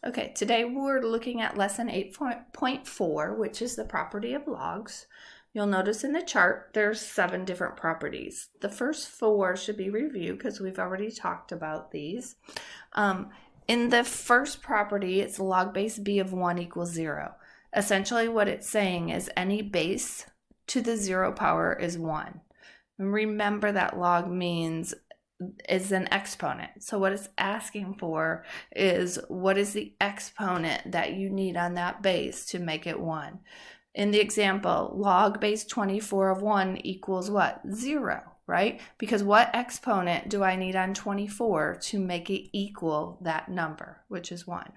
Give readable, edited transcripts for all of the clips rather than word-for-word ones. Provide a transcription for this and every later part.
Okay, today we're looking at lesson 8.4, which is the property of logs. You'll notice in the chart there's 7 different properties. The first 4 should be reviewed because we've already talked about these. In the first property, it's log base b of 1 equals 0. Essentially what it's saying is any base to the 0 power is 1. And remember that log means is an exponent. So what it's asking for is what is the exponent that you need on that base to make it 1. In the example, log base 24 of 1 equals what? 0, right? Because what exponent do I need on 24 to make it equal that number, which is 1?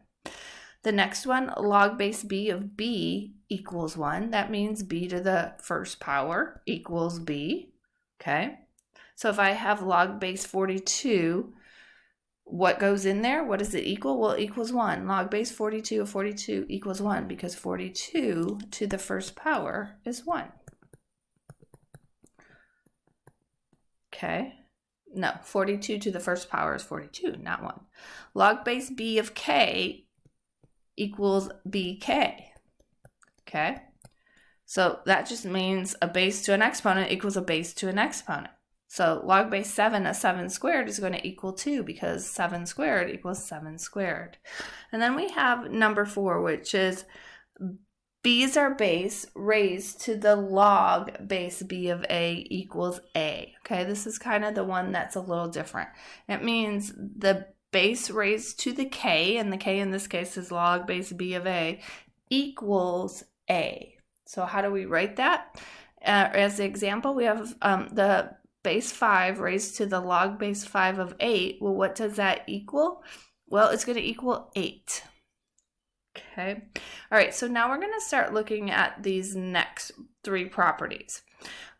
The next one, log base b of b equals 1. That means b to the first power equals b, okay? So if I have log base 42, what goes in there? What does it equal? Well, it equals 1. Log base 42 of 42 equals 1 because 42 to the first power is 1. Okay. No, 42 to the first power is 42, not 1. Log base b of k equals bk. Okay. So that just means a base to an exponent equals a base to an exponent. So log base 7 of 7 squared is going to equal 2 because 7 squared equals 7 squared. And then we have number 4, which is b is our base raised to the log base b of a equals a. Okay, this is kind of the one that's a little different. It means the base raised to the k, and the k in this case is log base b of a, equals a. So how do we write that? As the example, we have the base 5 raised to the log base 5 of 8. Well, what does that equal? Well, it's going to equal 8. Okay. All right, so now we're going to start looking at these next 3 properties.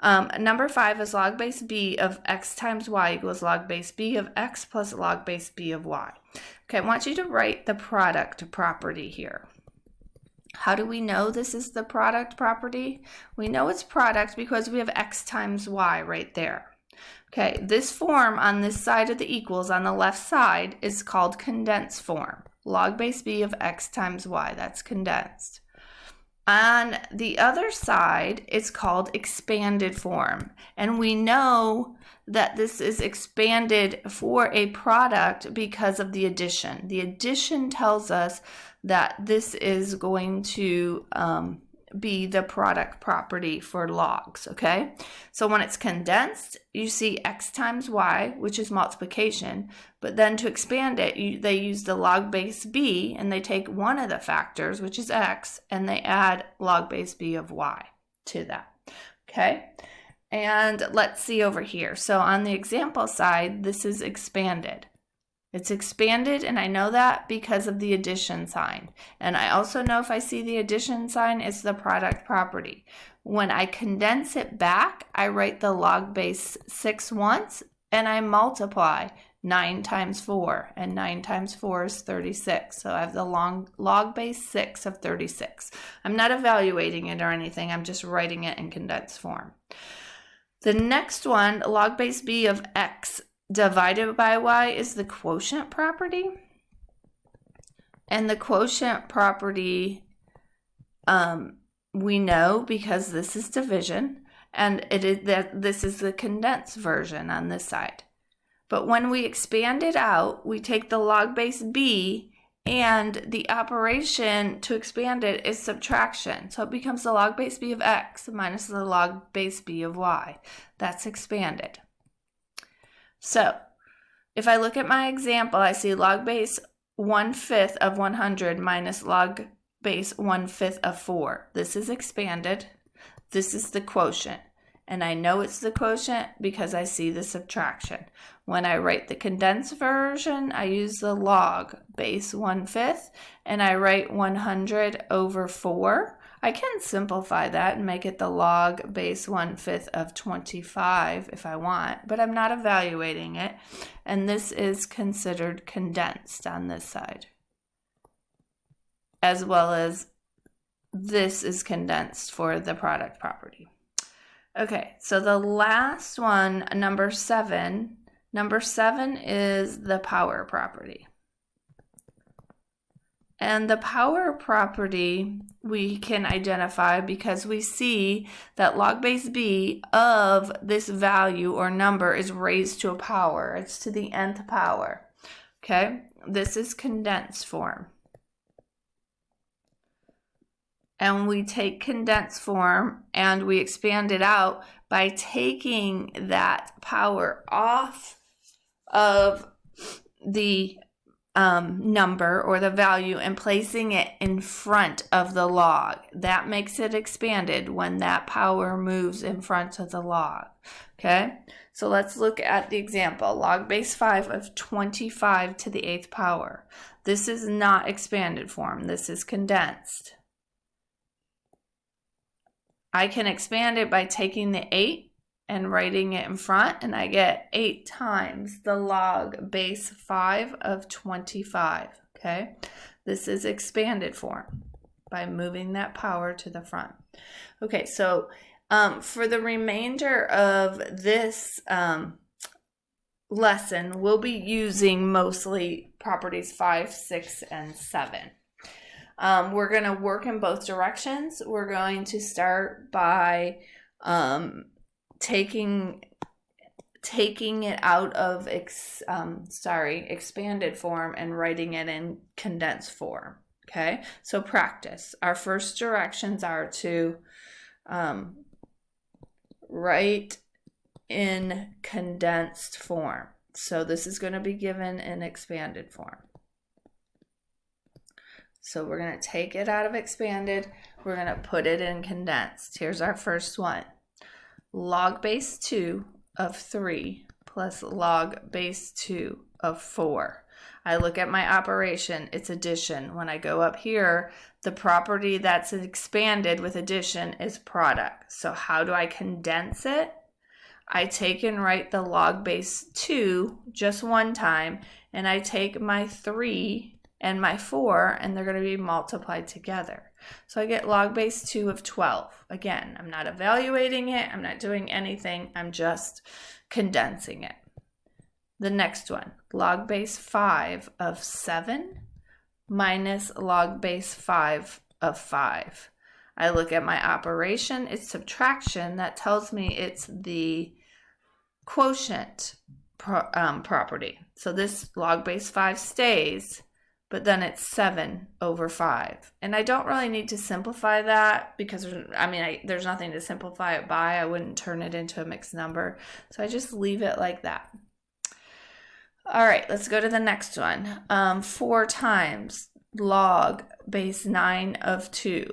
Number 5 is log base b of x times y equals log base b of x plus log base b of y. Okay, I want you to write the product property here. How do we know this is the product property? We know it's product because we have x times y right there. Okay, this form on this side of the equals on the left side is called condensed form. Log base b of x times y, that's condensed. On the other side, it's called expanded form. And we know that this is expanded for a product because of the addition. The addition tells us that this is going to be the product property for logs, okay? So when it's condensed, you see x times y, which is multiplication, but then to expand it, they use the log base b, and they take one of the factors, which is x, and they add log base b of y to that, okay? And let's see over here. So on the example side, this is expanded. It's expanded, and I know that because of the addition sign. And I also know if I see the addition sign, it's the product property. When I condense it back, I write the log base 6 once, and I multiply 9 times 4, and 9 times 4 is 36. So I have the log base 6 of 36. I'm not evaluating it or anything. I'm just writing it in condensed form. The next one, log base b of x divided by y, is the quotient property. And the quotient property we know because this is division, and this is the condensed version on this side. But when we expand it out, we take the log base b, and the operation to expand it is subtraction. So it becomes the log base b of x minus the log base b of y. That's expanded. So if I look at my example, I see log base 1/5 of 100 minus log base 1/5 of 4. This is expanded. This is the quotient. And I know it's the quotient because I see the subtraction. When I write the condensed version, I use the log base 1/5, and I write 100 over 4. I can simplify that and make it the log base 1/5 of 25 if I want, but I'm not evaluating it. And this is considered condensed on this side, as well as this is condensed for the product property. Okay, so the last one, number 7. Number 7 is the power property. And the power property we can identify because we see that log base b of this value or number is raised to a power. It's to the nth power. Okay, this is condensed form. And we take condensed form and we expand it out by taking that power off of the number or the value and placing it in front of the log. That makes it expanded when that power moves in front of the log. Okay, so let's look at the example. Log base 5 of 25 to the 8th power. This is not expanded form. This is condensed. I can expand it by taking the 8 and writing it in front, and I get 8 times the log base 5 of 25, okay? This is expanded form by moving that power to the front. Okay, so for the remainder of this lesson, we'll be using mostly properties 5, 6, and 7. We're going to work in both directions. We're going to start by taking it out of expanded form and writing it in condensed form. Okay, so practice. Our first directions are to write in condensed form. So this is going to be given in expanded form. So we're going to take it out of expanded. We're going to put it in condensed. Here's our first one. Log base 2 of 3 plus log base 2 of 4. I look at my operation, it's addition. When I go up here, the property that's expanded with addition is product. So how do I condense it? I take and write the log base 2 just one time, and I take my 3 and my 4, and they're going to be multiplied together. So I get log base 2 of 12. Again, I'm not evaluating it. I'm not doing anything. I'm just condensing it. The next one, log base 5 of 7 minus log base 5 of 5. I look at my operation. It's subtraction. That tells me it's the quotient property. So this log base 5 stays, but then it's 7 over 5. And I don't really need to simplify that because, there's nothing to simplify it by. I wouldn't turn it into a mixed number. So I just leave it like that. All right, let's go to the next one. 4 times log base 9 of 2.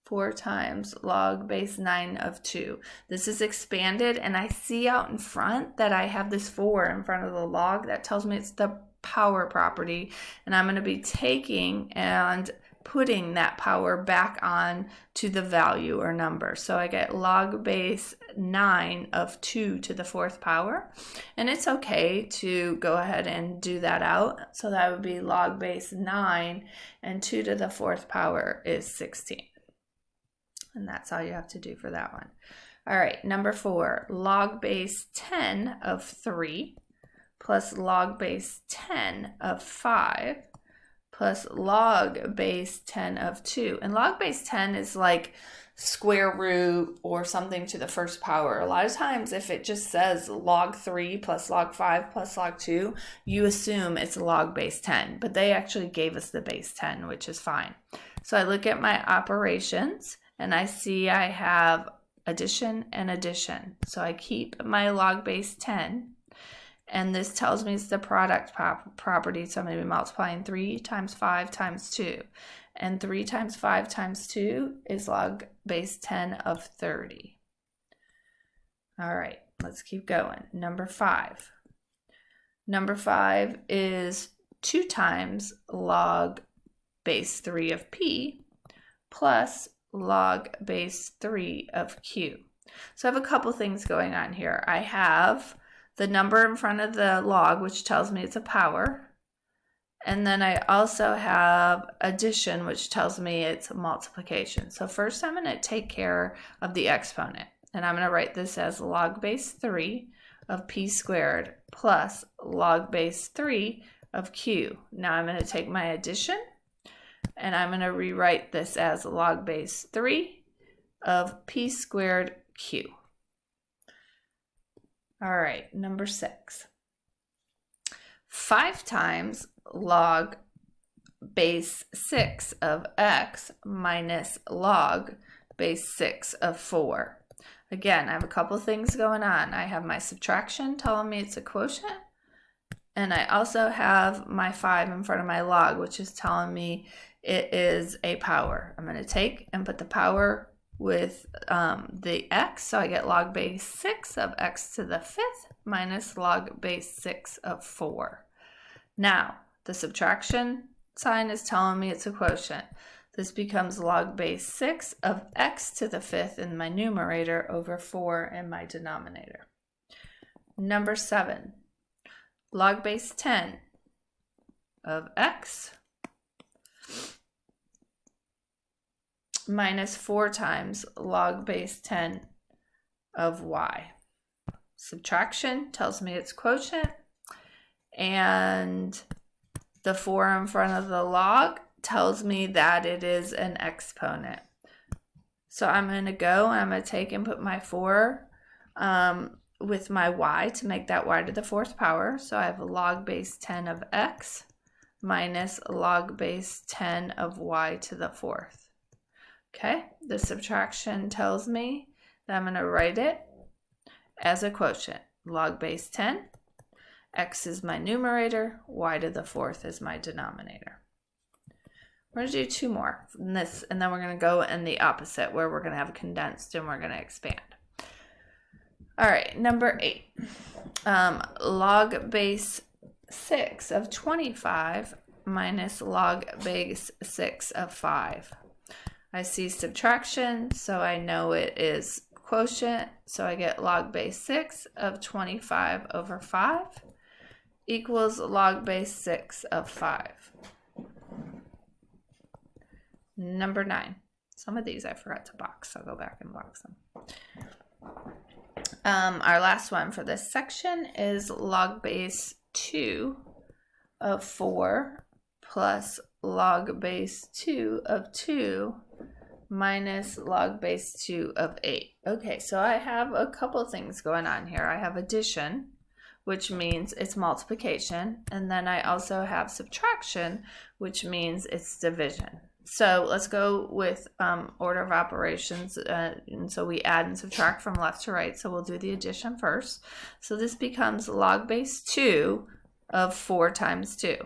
4 times log base 9 of 2. This is expanded, and I see out in front that I have this 4 in front of the log. That tells me it's the power property, and I'm going to be taking and putting that power back on to the value or number. So I get log base 9 of 2 to the 4th power, and it's okay to go ahead and do that out. So that would be log base 9, and 2 to the 4th power is 16. And that's all you have to do for that one. All right, number 4, log base 10 of 3 plus log base 10 of 5 plus log base 10 of 2. And log base 10 is like square root or something to the 1st power. A lot of times if it just says log 3 plus log 5 plus log 2, you assume it's log base 10. But they actually gave us the base 10, which is fine. So I look at my operations, and I see I have addition and addition. So I keep my log base 10. And this tells me it's the product property, so I'm going to be multiplying 3 times 5 times 2. And 3 times 5 times 2 is log base 10 of 30. All right, let's keep going. Number 5. Number 5 is 2 times log base 3 of P plus log base 3 of Q. So I have a couple things going on here. I have the number in front of the log, which tells me it's a power. And then I also have addition, which tells me it's a multiplication. So first I'm going to take care of the exponent. And I'm going to write this as log base 3 of P squared plus log base 3 of Q. Now I'm going to take my addition, And I'm going to rewrite this as log base 3 of p squared q. All right, number 6. 5 times log base 6 of x minus log base 6 of 4. Again, I have a couple things going on. I have my subtraction telling me it's a quotient, and I also have my 5 in front of my log, which is telling me it is a power. I'm going to take and put the power with the x, so I get log base 6 of x to the 5th minus log base 6 of 4. Now, the subtraction sign is telling me it's a quotient. This becomes log base 6 of x to the 5th in my numerator over 4 in my denominator. Number 7, log base 10 of x minus 4 times log base 10 of y. Subtraction tells me it's quotient, and the 4 in front of the log tells me that it is an exponent. So I'm going to go and I'm going to take and put my 4 with my y to make that y to the 4th power. So I have a log base 10 of x minus log base 10 of y to the 4th. Okay, the subtraction tells me that I'm going to write it as a quotient. Log base 10, x is my numerator, y to the 4th is my denominator. We're going to do 2 more from this, and then we're going to go in the opposite, where we're going to have condensed and we're going to expand. All right, number 8. Log base 6 of 25 minus log base 6 of 5. I see subtraction, so I know it is quotient, so I get log base 6 of 25 over 5 equals log base 6 of 5. Number 9. Some of these I forgot to box, so I'll go back and box them. Our last one for this section is log base 2 of 4 plus log base 2 of 2 minus log base 2 of 8. Okay, so I have a couple things going on here. I have addition, which means it's multiplication, and then I also have subtraction, which means it's division. So let's go with order of operations, and so we add and subtract from left to right, so we'll do the addition first. So this becomes log base 2 of 4 times 2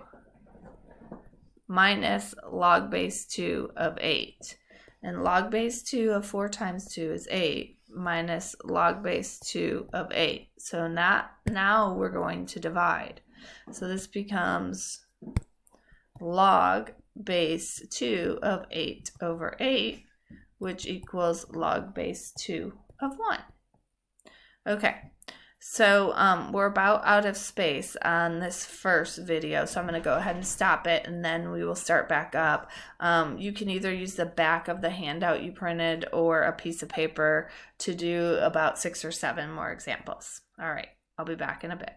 minus log base 2 of 8. And log base 2 of 4 times 2 is 8 minus log base 2 of 8. So now we're going to divide. So this becomes log base 2 of 8 over 8, which equals log base 2 of 1. Okay, so we're about out of space on this first video, so I'm going to go ahead and stop it, and then we will start back up. You can either use the back of the handout you printed or a piece of paper to do about 6 or 7 more examples. All right, I'll be back in a bit.